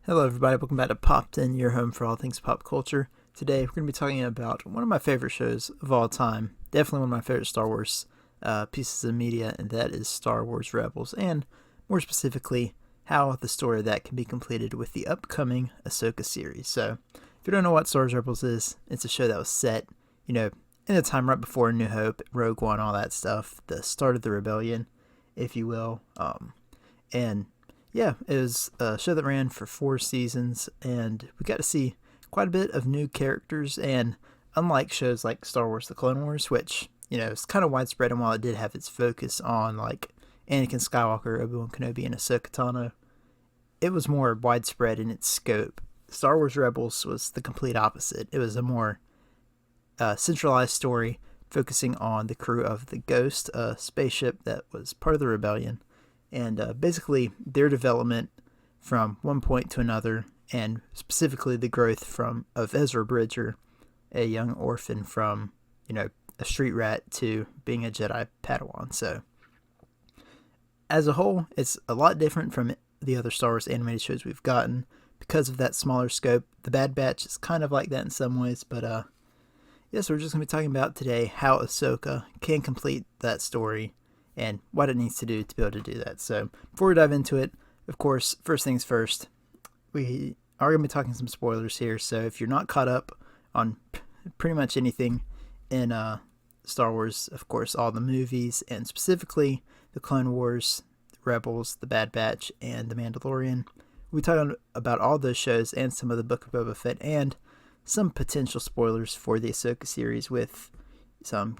Hello, everybody. Welcome back to Popped In, your home for all things pop culture. Today, we're going to be talking about one of my favorite shows of all time. Definitely one of my favorite Star Wars pieces of media, and that is Star Wars Rebels. And more specifically, how the story of that can be completed with the upcoming Ahsoka series. So, if you don't know what Star Wars Rebels is, it's a show that was set, in the time right before New Hope, Rogue One, all that stuff, the start of the rebellion, if you will. And yeah, it was a show that ran for 4 seasons, and we got to see quite a bit of new characters. And unlike shows like Star Wars: The Clone Wars, which is kind of widespread, and while it did have its focus on like Anakin Skywalker, Obi-Wan Kenobi, and Ahsoka Tano, it was more widespread in its scope. Star Wars Rebels was the complete opposite. It was a more centralized story focusing on the crew of the Ghost, a spaceship that was part of the rebellion, and basically their development from one point to another, and specifically the growth of Ezra Bridger, a young orphan from a street rat to being a Jedi Padawan. So as a whole, it's a lot different from the other Star Wars animated shows we've gotten because of that smaller scope. The Bad Batch is kind of like that in some ways, but yeah, so we're just going to be talking about today how Ahsoka can complete that story and what it needs to do to be able to do that. So before we dive into it, of course, first things first, we are going to be talking some spoilers here. So if you're not caught up on pretty much anything in Star Wars, of course, all the movies, and specifically the Clone Wars, Rebels, the Bad Batch, and the Mandalorian, we'll be talking about all those shows and some of the Book of Boba Fett and some potential spoilers for the Ahsoka series with some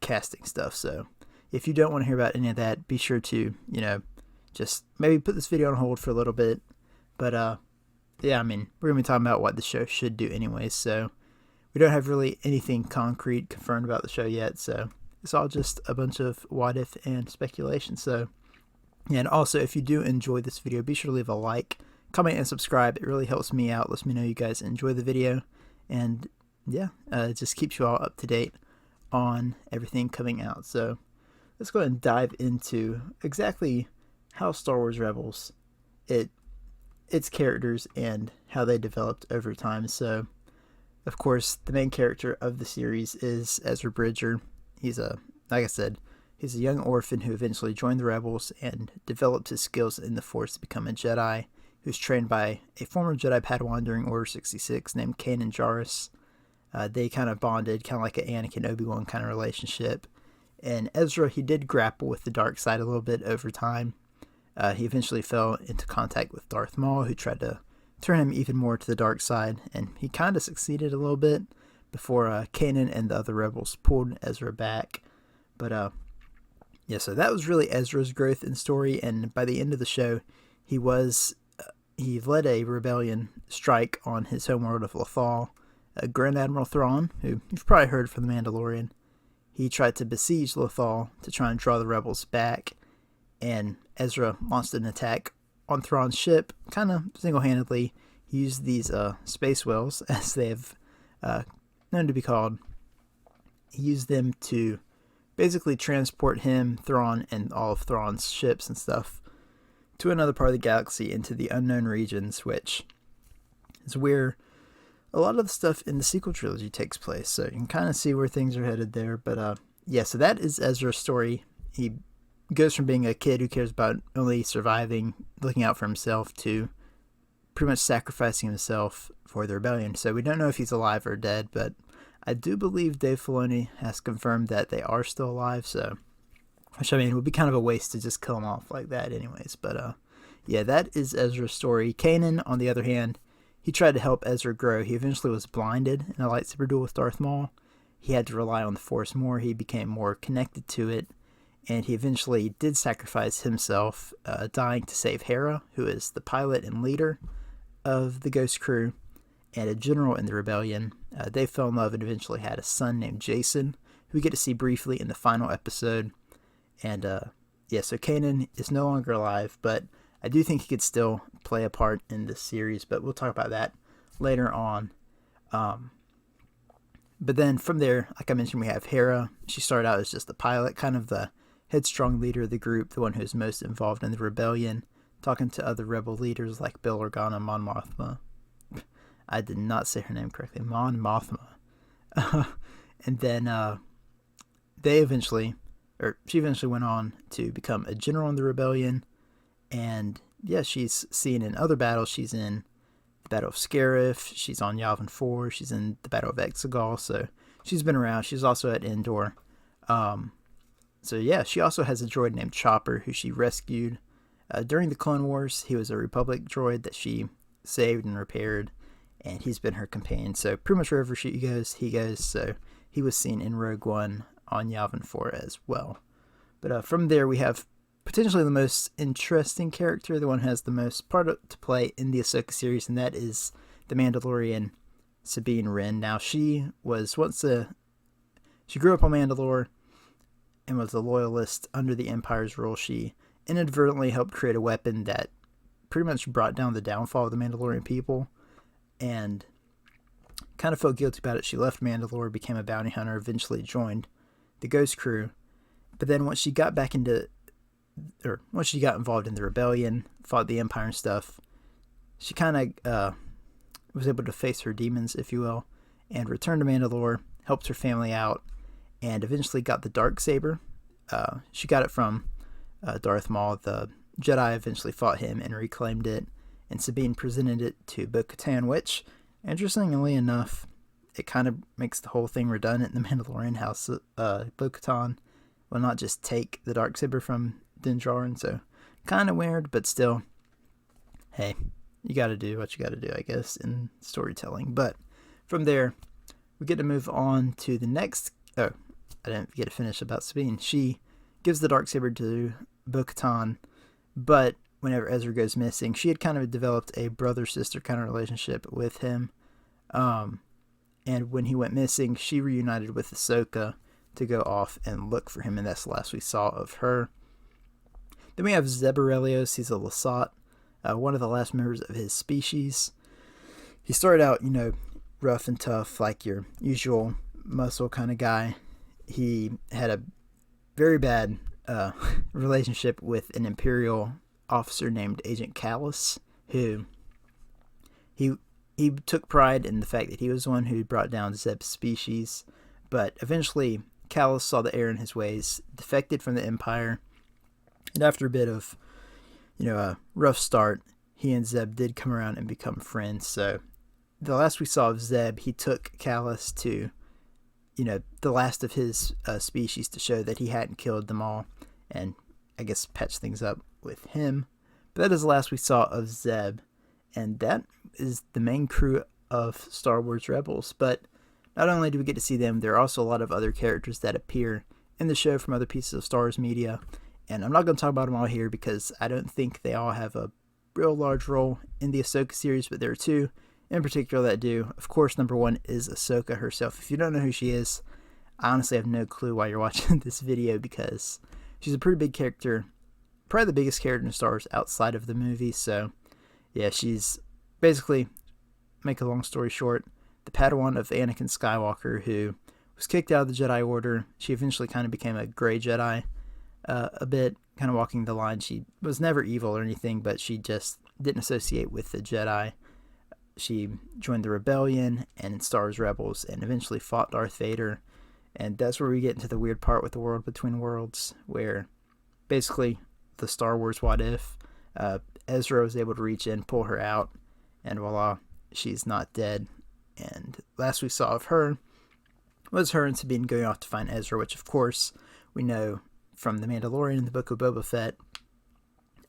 casting stuff. So if you don't want to hear about any of that, be sure to, just maybe put this video on hold for a little bit. But, yeah, I mean, we're going to be talking about what the show should do anyway. So we don't have really anything concrete confirmed about the show yet. So it's all just a bunch of what if and speculation. So, yeah, and also, if you do enjoy this video, be sure to leave a like, comment, and subscribe. It really helps me out. Lets me know you guys enjoy the video. And, yeah, it just keeps you all up to date on everything coming out. So let's go ahead and dive into exactly how Star Wars Rebels, its characters, and how they developed over time. So, of course, the main character of the series is Ezra Bridger. Like I said, he's a young orphan who eventually joined the Rebels and developed his skills in the Force to become a Jedi. He was trained by a former Jedi Padawan during Order 66 named Kanan Jarrus. They kind of bonded, kind of like an Anakin Obi-Wan kind of relationship. And Ezra, he did grapple with the dark side a little bit over time. He eventually fell into contact with Darth Maul, who tried to turn him even more to the dark side, and he kind of succeeded a little bit before Kanan and the other rebels pulled Ezra back. But yeah, so that was really Ezra's growth and story, and by the end of the show, he led a rebellion strike on his homeworld of Lothal. Grand Admiral Thrawn, who you've probably heard from The Mandalorian, he tried to besiege Lothal to try and draw the rebels back, and Ezra launched an attack on Thrawn's ship, kind of single-handedly. He used these space whales, as they have known to be called. He used them to basically transport him, Thrawn, and all of Thrawn's ships and stuff to another part of the galaxy into the unknown regions, which is where a lot of the stuff in the sequel trilogy takes place. So you can kind of see where things are headed there. But yeah, so that is Ezra's story. He goes from being a kid who cares about only surviving, looking out for himself, to pretty much sacrificing himself for the rebellion. So we don't know if he's alive or dead, but I do believe Dave Filoni has confirmed that they are still alive. So, which, I mean, would be kind of a waste to just kill him off like that anyways. But yeah, that is Ezra's story. Kanan, on the other hand, he tried to help Ezra grow. He eventually was blinded in a lightsaber duel with Darth Maul. He had to rely on the Force more. He became more connected to it. And he eventually did sacrifice himself, dying to save Hera, who is the pilot and leader of the Ghost crew, and a general in the rebellion. They fell in love and eventually had a son named Jason, who we get to see briefly in the final episode. And yeah, so Kanan is no longer alive, but I do think he could still play a part in this series, but we'll talk about that later on. But then from there, like I mentioned, we have Hera. She started out as just the pilot, kind of the headstrong leader of the group, the one who's most involved in the rebellion, talking to other rebel leaders like Bail Organa and Mon Mothma. I did not say her name correctly. Mon Mothma. And then she eventually went on to become a general in the rebellion. And yeah, she's seen in other battles. She's in the Battle of Scarif. She's on Yavin 4. She's in the Battle of Exegol. So she's been around. She's also at Endor. So yeah, she also has a droid named Chopper who she rescued during the Clone Wars. He was a Republic droid that she saved and repaired, and he's been her companion. So pretty much wherever she goes, he goes. So he was seen in Rogue One on Yavin 4 as well. But from there, we have potentially the most interesting character, the one who has the most part to play in the Ahsoka series, and that is the Mandalorian Sabine Wren. Now, she grew up on Mandalore and was a loyalist under the Empire's rule. She inadvertently helped create a weapon that pretty much brought down the downfall of the Mandalorian people, and kind of felt guilty about it. She left Mandalore, became a bounty hunter, eventually joined the Ghost Crew. But then once she got involved in the rebellion, fought the Empire and stuff, she kind of was able to face her demons, if you will, and returned to Mandalore, helped her family out, and eventually got the Darksaber. She got it from Darth Maul. The Jedi eventually fought him and reclaimed it, and Sabine presented it to Bo-Katan, which, interestingly enough, it kind of makes the whole thing redundant in the Mandalorian house. Bo-Katan will not just take the Darksaber from Din Djarin, so kind of weird, but still, hey, you gotta do what you gotta do, I guess, in storytelling. But from there, we get to move on to the next. Oh, I didn't get to finish about Sabine. She gives the Darksaber to Bo-Katan, but whenever Ezra goes missing, she had kind of developed a brother-sister kind of relationship with him. And when he went missing, she reunited with Ahsoka to go off and look for him, and that's the last we saw of her. Then we have Zeb Orrelios. He's a Lasat, one of the last members of his species. He started out, rough and tough, like your usual muscle kind of guy. He had a very bad relationship with an Imperial officer named Agent Kallus, who he took pride in the fact that he was the one who brought down Zeb's species, but eventually Kallus saw the error in his ways, defected from the Empire, and after a bit of, a rough start, he and Zeb did come around and become friends. So the last we saw of Zeb, he took Kallus to, the last of his species to show that he hadn't killed them all, and I guess patch things up with him. But that is the last we saw of Zeb, and that is the main crew of Star Wars Rebels. But not only do we get to see them, there are also a lot of other characters that appear in the show from other pieces of Star Wars media, and I'm not going to talk about them all here because I don't think they all have a real large role in the Ahsoka series, but there are two in particular that do. Of course, number one is Ahsoka herself. If you don't know who she is, I honestly have no clue why you're watching this video, because she's a pretty big character, probably the biggest character in Star Wars outside of the movie. So yeah, she's basically, make a long story short, the Padawan of Anakin Skywalker, who was kicked out of the Jedi Order. She eventually kind of became a gray Jedi, a bit, kind of walking the line. She was never evil or anything, but she just didn't associate with the Jedi. She joined the Rebellion and in Star Wars Rebels, and eventually fought Darth Vader. And that's where we get into the weird part with the World Between Worlds, where basically the Star Wars what if, Ezra was able to reach in, pull her out, and voila, she's not dead. And last we saw of her was her and Sabine going off to find Ezra, which of course we know from The Mandalorian and the Book of Boba Fett.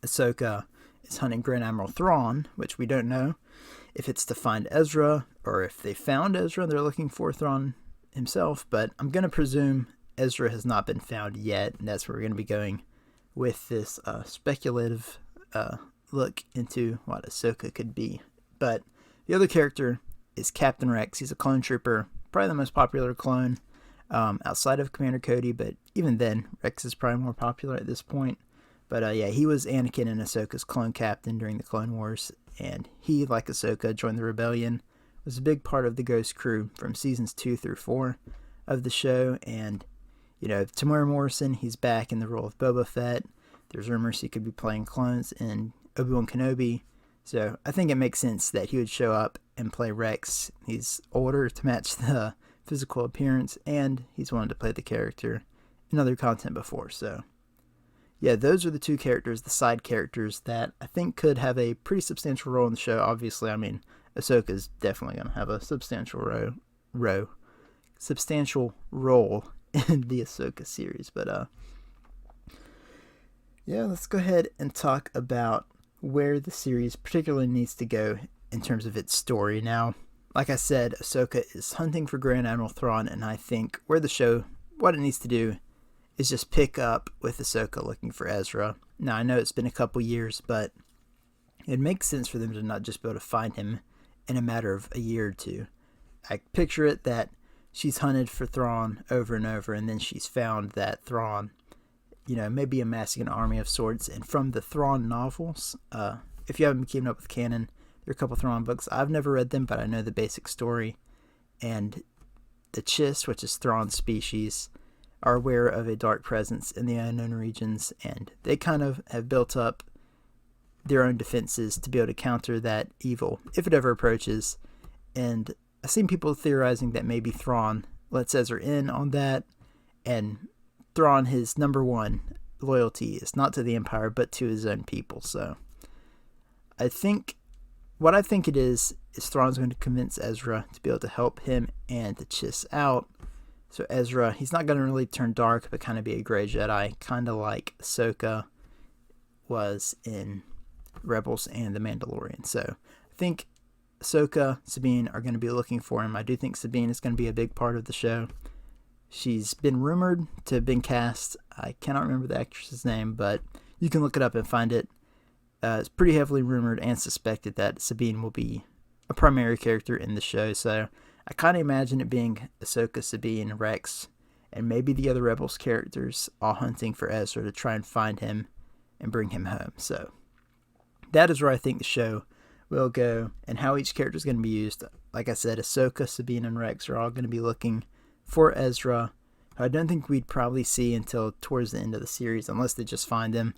Ahsoka is hunting Grand Admiral Thrawn, which we don't know if it's to find Ezra or if they found Ezra and they're looking for Thrawn himself, but I'm going to presume Ezra has not been found yet, and that's where we're going to be going with this speculative look into what Ahsoka could be. But the other character is Captain Rex. He's a clone trooper, probably the most popular clone outside of Commander Cody, but even then, Rex is probably more popular at this point. But yeah, he was Anakin and Ahsoka's clone captain during the Clone Wars, and he, like Ahsoka, joined the Rebellion, was a big part of the Ghost Crew from seasons 2 through 4 of the show. And Tamora Morrison, he's back in the role of Boba Fett. There's rumors he could be playing clones in Obi-Wan Kenobi. So I think it makes sense that he would show up and play Rex. He's older to match the physical appearance, and he's wanted to play the character in other content before. So yeah, those are the two characters, the side characters, that I think could have a pretty substantial role in the show. Obviously, I mean, Ahsoka's definitely going to have a substantial role in the Ahsoka series. But yeah, let's go ahead and talk about where the series particularly needs to go in terms of its story. Now, like I said, Ahsoka is hunting for Grand Admiral Thrawn, and I think what it needs to do is just pick up with Ahsoka looking for Ezra. Now, I know it's been a couple years, but it makes sense for them to not just be able to find him in a matter of a year or two. I picture it that she's hunted for Thrawn over and over, and then she's found that Thrawn, maybe amassing an army of sorts. And from the Thrawn novels, if you haven't been keeping up with canon, there are a couple Thrawn books. I've never read them, but I know the basic story. And the Chiss, which is Thrawn's species, are aware of a dark presence in the unknown regions, and they kind of have built up their own defenses to be able to counter that evil if it ever approaches. And I've seen people theorizing that maybe Thrawn lets Ezra in on that, and Thrawn, his number one loyalty is not to the Empire but to his own people. So what I think it is Thrawn's going to convince Ezra to be able to help him and the Chiss out. So Ezra, he's not going to really turn dark, but kind of be a gray Jedi, kind of like Ahsoka was in Rebels and The Mandalorian. So I think Ahsoka, Sabine are going to be looking for him. I do think Sabine is going to be a big part of the show. She's been rumored to have been cast. I cannot remember the actress's name, but you can look it up and find it. It's pretty heavily rumored and suspected that Sabine will be a primary character in the show. So I kind of imagine it being Ahsoka, Sabine, Rex, and maybe the other Rebels characters all hunting for Ezra to try and find him and bring him home. So that is where I think the show will go and how each character is going to be used. Like I said, Ahsoka, Sabine, and Rex are all going to be looking for Ezra, who I don't think we'd probably see until towards the end of the series, unless they just find him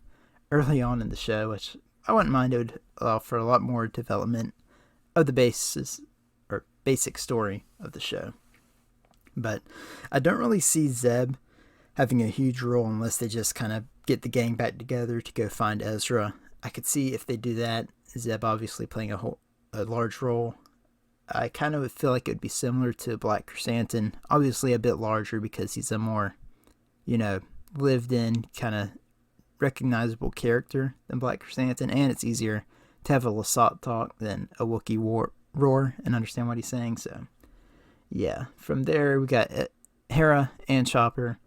early on in the show, which I wouldn't mind. It would allow for a lot more development of the basic story of the show. But I don't really see Zeb having a huge role unless they just kind of get the gang back together to go find Ezra. I could see if they do that, Zeb obviously playing a large role. I kind of feel like it would be similar to Black Chrysanthemum, obviously a bit larger because he's a more, lived in, kind of recognizable character than Black Chrysanthemum, and it's easier to have a Lasat talk than a Wookiee roar and understand what he's saying. So yeah, from there we got Hera and Chopper.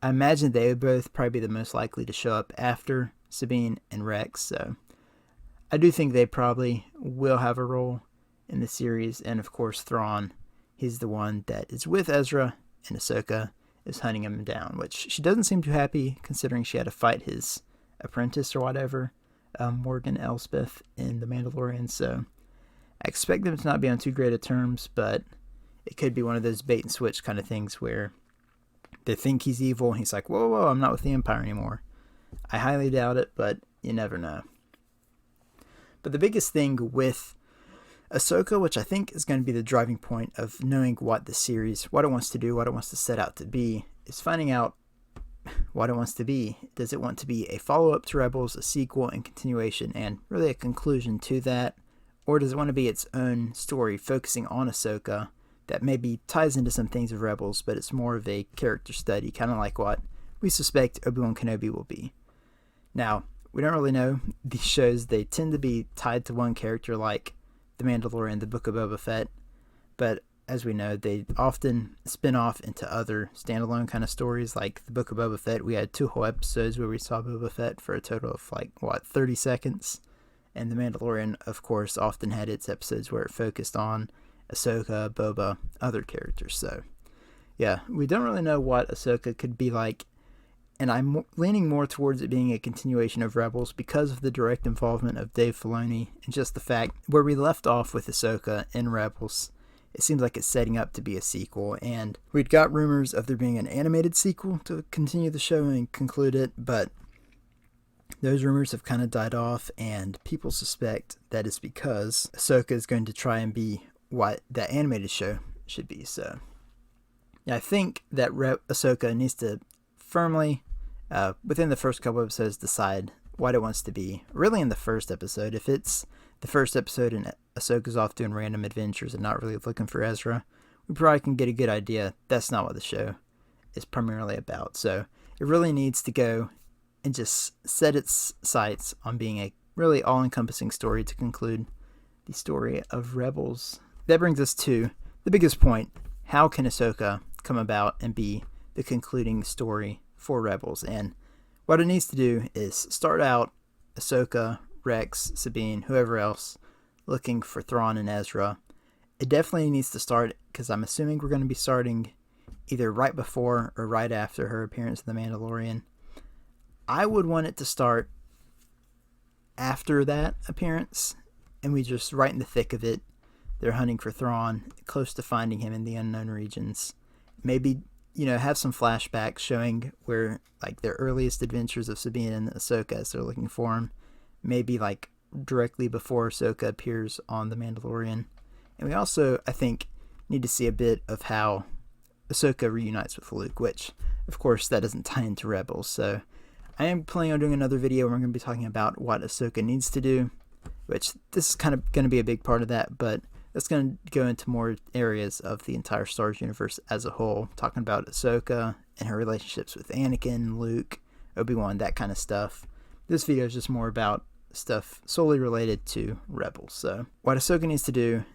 I imagine they would both probably be the most likely to show up after Sabine and Rex, so I do think they probably will have a role in the series. And of course Thrawn, he's the one that is with Ezra, and Ahsoka is hunting him down, which she doesn't seem too happy considering she had to fight his apprentice or whatever, Morgan Elsbeth in The Mandalorian. So I expect them to not be on too great of terms, but it could be one of those bait and switch kind of things where they think he's evil and he's like, whoa, I'm not with the Empire anymore. I highly doubt it, but you never know. But the biggest thing with Ahsoka, which I think is going to be the driving point of knowing what the series, what it wants to do, what it wants to set out to be, is finding out what it wants to be. Does it want to be a follow-up to Rebels, a sequel and continuation, and really a conclusion to that? Or does it want to be its own story focusing on Ahsoka that maybe ties into some things of Rebels, but it's more of a character study, kind of like what we suspect Obi-Wan Kenobi will be? Now, we don't really know. These shows, they tend to be tied to one character like The Mandalorian, The Book of Boba Fett, but as we know, they often spin off into other standalone kind of stories. Like The Book of Boba Fett, we had 2 whole episodes where we saw Boba Fett for a total of 30 seconds. And The Mandalorian, of course, often had its episodes where it focused on Ahsoka, Boba, other characters. So yeah, we don't really know what Ahsoka could be like, and I'm leaning more towards it being a continuation of Rebels because of the direct involvement of Dave Filoni and just the fact where we left off with Ahsoka in Rebels, it seems like it's setting up to be a sequel. And we'd got rumors of there being an animated sequel to continue the show and conclude it, but those rumors have kind of died off, and people suspect that it's because Ahsoka is going to try and be what that animated show should be. So yeah, I think that Ahsoka needs to firmly, within the first couple episodes, decide what it wants to be. Really in the first episode. If it's the first episode and Ahsoka's off doing random adventures and not really looking for Ezra, we probably can get a good idea that's not what the show is primarily about. So it really needs to go and just set its sights on being a really all-encompassing story to conclude the story of Rebels. That brings us to the biggest point. How can Ahsoka come about and be the concluding story for Rebels? And what it needs to do is start out Ahsoka, Rex, Sabine, whoever else, looking for Thrawn and Ezra. It definitely needs to start, because I'm assuming we're going to be starting either right before or right after her appearance in The Mandalorian. I would want it to start after that appearance, and we just right in the thick of it. They're hunting for Thrawn, close to finding him in the unknown regions. Maybe, have some flashbacks showing where, like, their earliest adventures of Sabine and Ahsoka as they're looking for him. Maybe, like, directly before Ahsoka appears on The Mandalorian. And we also, I think, need to see a bit of how Ahsoka reunites with Luke, which, of course, that doesn't tie into Rebels. So I am planning on doing another video where we're going to be talking about what Ahsoka needs to do, which this is kind of going to be a big part of that, but that's going to go into more areas of the entire Star Wars universe as a whole, talking about Ahsoka and her relationships with Anakin, Luke, Obi-Wan, that kind of stuff. This video is just more about stuff solely related to Rebels. So what Ahsoka needs to do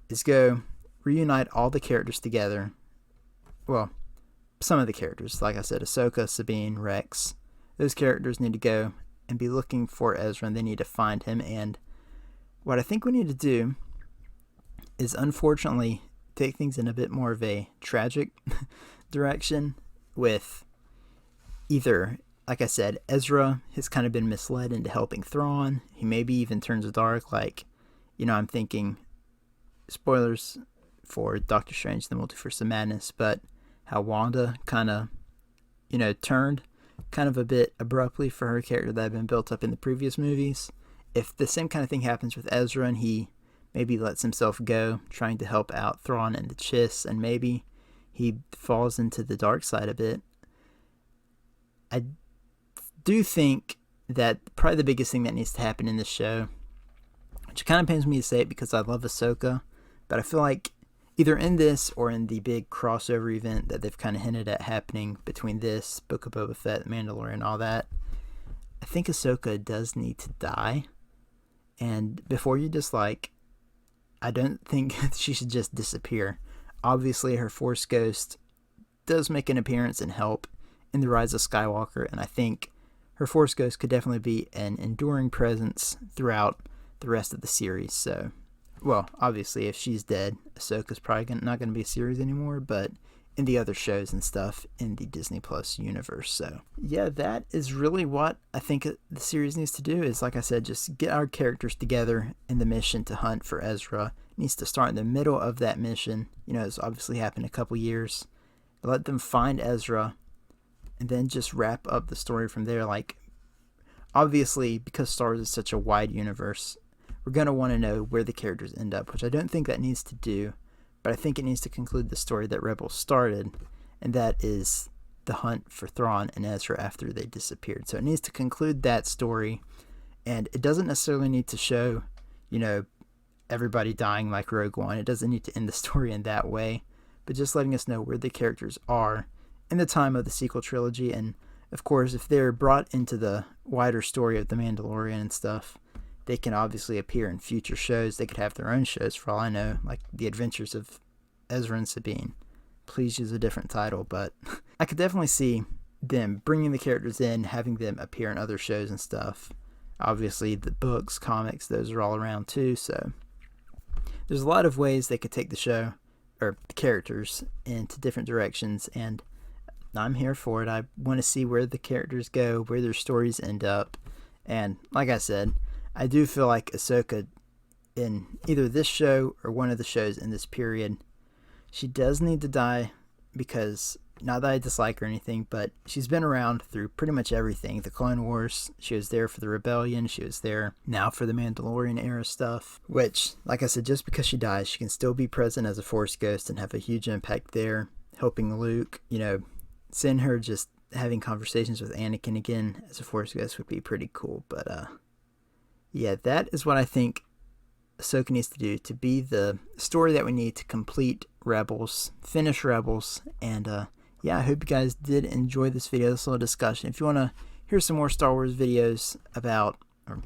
is go reunite all the characters together. Well, some of the characters, like I said, Ahsoka, Sabine, Rex. Those characters need to go and be looking for Ezra, and they need to find him. And what I think we need to do is, unfortunately, take things in a bit more of a tragic direction with either, like I said, Ezra has kind of been misled into helping Thrawn. He maybe even turns dark, like, I'm thinking, spoilers for Doctor Strange, The Multiverse of Madness, but how Wanda kind of, turned kind of a bit abruptly for her character that had been built up in the previous movies. If the same kind of thing happens with Ezra and he maybe lets himself go trying to help out Thrawn and the Chiss, and maybe he falls into the dark side a bit, I do think that probably the biggest thing that needs to happen in this show, which kind of pains me to say it because I love Ahsoka, but I feel like either in this or in the big crossover event that they've kind of hinted at happening between this, Book of Boba Fett, The Mandalorian, all that, I think Ahsoka does need to die. And before you dislike, I don't think she should just disappear. Obviously, her Force Ghost does make an appearance and help in The Rise of Skywalker, and I think her Force Ghost could definitely be an enduring presence throughout the rest of the series. So, well, obviously, if she's dead, Ahsoka's probably not going to be a series anymore, but in the other shows and stuff in the Disney Plus universe. So, yeah, that is really what I think the series needs to do is, like I said, just get our characters together in the mission to hunt for Ezra. It needs to start in the middle of that mission. It's obviously happened a couple years. Let them find Ezra and then just wrap up the story from there. Like, obviously, because Star Wars is such a wide universe, we're going to want to know where the characters end up, which I don't think that needs to do, but I think it needs to conclude the story that Rebels started, and that is the hunt for Thrawn and Ezra after they disappeared. So it needs to conclude that story, and it doesn't necessarily need to show, everybody dying like Rogue One. It doesn't need to end the story in that way, but just letting us know where the characters are in the time of the sequel trilogy. And of course, if they're brought into the wider story of The Mandalorian and stuff, they can obviously appear in future shows. They could have their own shows for all I know, like The Adventures of Ezra and Sabine. Please use a different title, but I could definitely see them bringing the characters in, having them appear in other shows and stuff. Obviously, the books, comics, those are all around too, so there's a lot of ways they could take the show, or the characters, into different directions, and I'm here for it. I want to see where the characters go, where their stories end up, and like I said, I do feel like Ahsoka, in either this show or one of the shows in this period, she does need to die because Not that I dislike her or anything, but she's been around through pretty much everything. The Clone Wars, she was there for the Rebellion, she was there now for the Mandalorian era stuff, which, like I said, just because she dies, she can still be present as a Force ghost and have a huge impact there, helping Luke. Seeing her just having conversations with Anakin again as a Force ghost would be pretty cool. But yeah, that is what I think Ahsoka needs to do to be the story that we need to complete Rebels, finish Rebels, and yeah, I hope you guys did enjoy this video, this little discussion. If you want to hear some more Star Wars videos about, or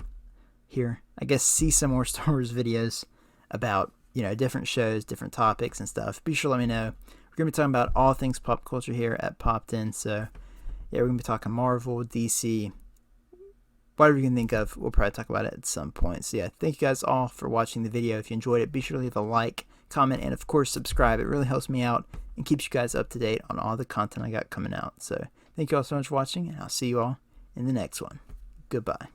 see some more Star Wars videos about, different shows, different topics and stuff, be sure to let me know. We're going to be talking about all things pop culture here at Popped In, so yeah, we're going to be talking Marvel, DC, whatever you can think of, we'll probably talk about it at some point. So yeah, thank you guys all for watching the video. If you enjoyed it, be sure to leave a like, comment, and of course subscribe. It really helps me out and keeps you guys up to date on all the content I got coming out. So thank you all so much for watching, and I'll see you all in the next one. Goodbye.